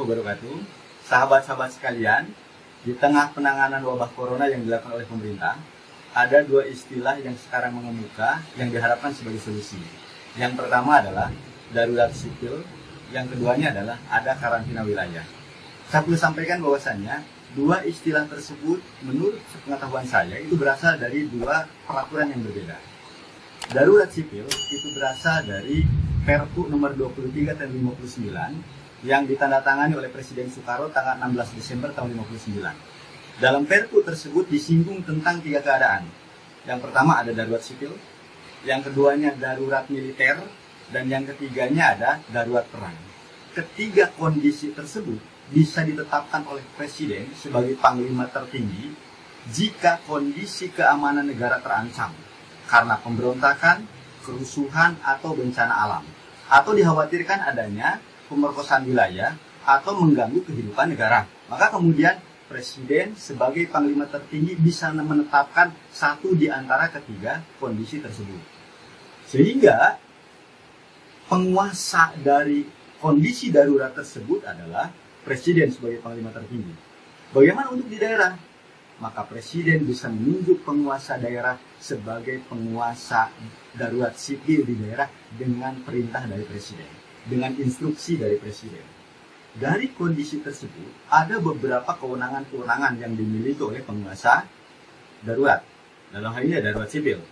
wabarakatuh. Sahabat-sahabat sekalian, di tengah penanganan wabah corona yang dilakukan oleh pemerintah, ada dua istilah yang sekarang mengemuka yang diharapkan sebagai solusi. Yang pertama adalah darurat sipil, yang keduanya adalah ada karantina wilayah. Saya perlu sampaikan bahwasannya dua istilah tersebut menurut pengetahuan saya itu berasal dari dua peraturan yang berbeda. Darurat sipil itu berasal dari Perpu nomor 23 tahun 59 yang ditandatangani oleh Presiden Soekarno tanggal 16 Desember tahun 59. Dalam Perpu tersebut disinggung tentang tiga keadaan. Yang pertama ada darurat sipil, yang keduanya darurat militer, dan yang ketiganya ada darurat perang. Ketiga kondisi tersebut bisa ditetapkan oleh Presiden sebagai panglima tertinggi jika kondisi keamanan negara terancam karena pemberontakan, kerusuhan, atau bencana alam, atau dikhawatirkan adanya pemerkosaan wilayah atau mengganggu kehidupan negara. Maka kemudian Presiden sebagai panglima tertinggi bisa menetapkan satu di antara ketiga kondisi tersebut. Sehingga penguasa dari kondisi darurat tersebut adalah Presiden sebagai panglima tertinggi. Bagaimana untuk di daerah? Maka Presiden bisa menunjuk penguasa daerah sebagai penguasa darurat sipil di daerah dengan perintah dari Presiden, dengan instruksi dari Presiden. Dari kondisi tersebut, ada beberapa kewenangan-kewenangan yang dimiliki oleh penguasa darurat. Dalam hal ini darurat sipil.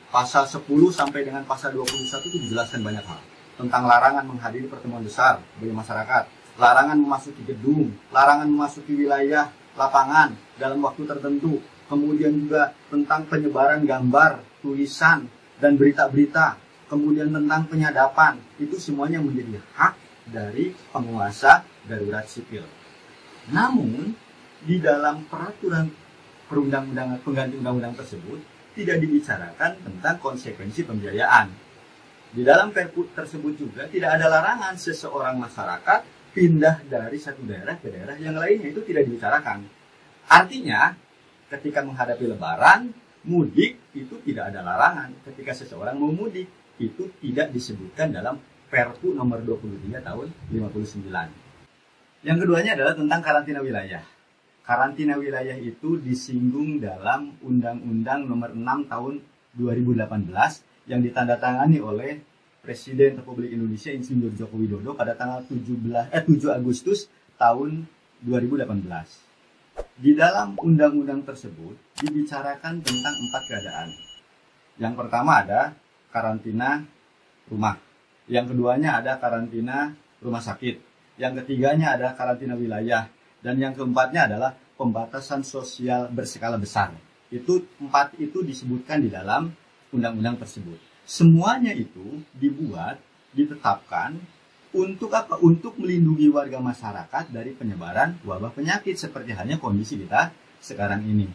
Pasal 10 sampai dengan pasal 21 itu dijelaskan banyak hal. Tentang larangan menghadiri pertemuan besar bagi masyarakat, larangan memasuki gedung, larangan memasuki wilayah lapangan dalam waktu tertentu, kemudian juga tentang penyebaran gambar, tulisan, dan berita-berita, kemudian tentang penyadapan, itu semuanya menjadi hak dari penguasa darurat sipil. Namun, di dalam peraturan perundang-undangan pengganti undang-undang tersebut, tidak dibicarakan tentang konsekuensi pembiayaan. Di dalam Perpu tersebut juga tidak ada larangan seseorang masyarakat pindah dari satu daerah ke daerah yang lainnya, itu tidak dibicarakan. Artinya, ketika menghadapi lebaran, mudik itu tidak ada larangan. Ketika seseorang mau mudik, itu tidak disebutkan dalam Perpu nomor 23 tahun 59. Yang keduanya adalah tentang karantina wilayah. Karantina wilayah itu disinggung dalam Undang-Undang nomor 6 tahun 2018 yang ditandatangani oleh Presiden Republik Indonesia Insinyur Joko Widodo pada tanggal 7 Agustus tahun 2018. Di dalam undang-undang tersebut dibicarakan tentang 4 keadaan. Yang pertama ada karantina rumah. Yang keduanya ada karantina rumah sakit. Yang ketiganya ada karantina wilayah. Dan yang keempatnya adalah pembatasan sosial berskala besar. Itu 4 itu disebutkan di dalam undang-undang tersebut. Semuanya itu dibuat, ditetapkan untuk apa? Untuk melindungi warga masyarakat dari penyebaran wabah penyakit seperti halnya kondisi kita sekarang ini.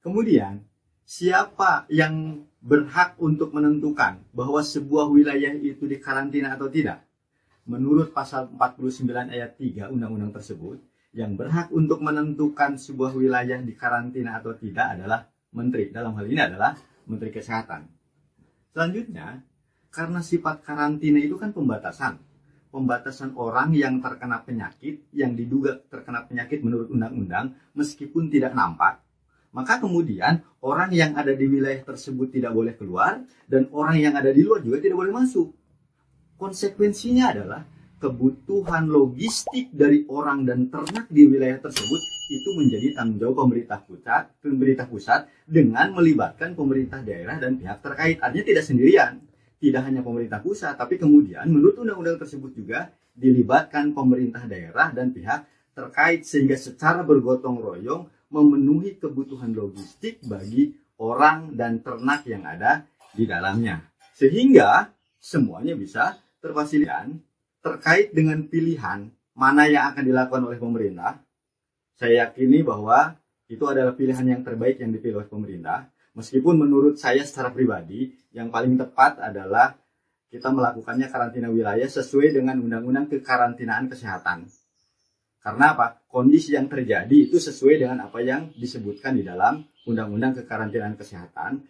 Kemudian, siapa yang berhak untuk menentukan bahwa sebuah wilayah itu dikarantina atau tidak? Menurut pasal 49 ayat 3 undang-undang tersebut, yang berhak untuk menentukan sebuah wilayah dikarantina atau tidak adalah menteri. Dalam hal ini adalah Menteri Kesehatan. Selanjutnya, karena sifat karantina itu kan pembatasan orang yang terkena penyakit, yang diduga terkena penyakit menurut undang-undang, meskipun tidak nampak, maka kemudian orang yang ada di wilayah tersebut tidak boleh keluar, dan orang yang ada di luar juga tidak boleh masuk. Konsekuensinya adalah kebutuhan logistik dari orang dan ternak di wilayah tersebut itu menjadi tanggung jawab pemerintah pusat dengan melibatkan pemerintah daerah dan pihak terkait. Artinya tidak sendirian, tidak hanya pemerintah pusat, tapi kemudian menurut undang-undang tersebut juga dilibatkan pemerintah daerah dan pihak terkait sehingga secara bergotong royong memenuhi kebutuhan logistik bagi orang dan ternak yang ada di dalamnya. Sehingga semuanya bisa terfasilitasi terkait dengan pilihan mana yang akan dilakukan oleh pemerintah. Saya yakini bahwa itu adalah pilihan yang terbaik yang dipilih oleh pemerintah. Meskipun menurut saya secara pribadi, yang paling tepat adalah kita melakukannya karantina wilayah sesuai dengan Undang-Undang Kekarantinaan Kesehatan. Karena apa? Kondisi yang terjadi itu sesuai dengan apa yang disebutkan di dalam Undang-Undang Kekarantinaan Kesehatan.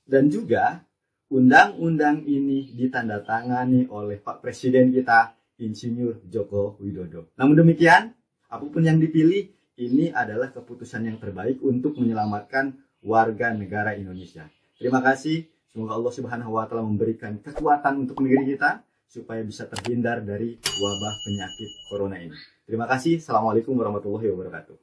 Dan juga Undang-undang ini ditandatangani oleh Pak Presiden kita Insinyur Joko Widodo. Namun demikian, apapun yang dipilih, ini adalah keputusan yang terbaik untuk menyelamatkan warga negara Indonesia. Terima kasih. Semoga Allah Subhanahu wa Ta'ala memberikan kekuatan untuk negeri kita supaya bisa terhindar dari wabah penyakit corona ini. Terima kasih. Assalamualaikum warahmatullahi wabarakatuh.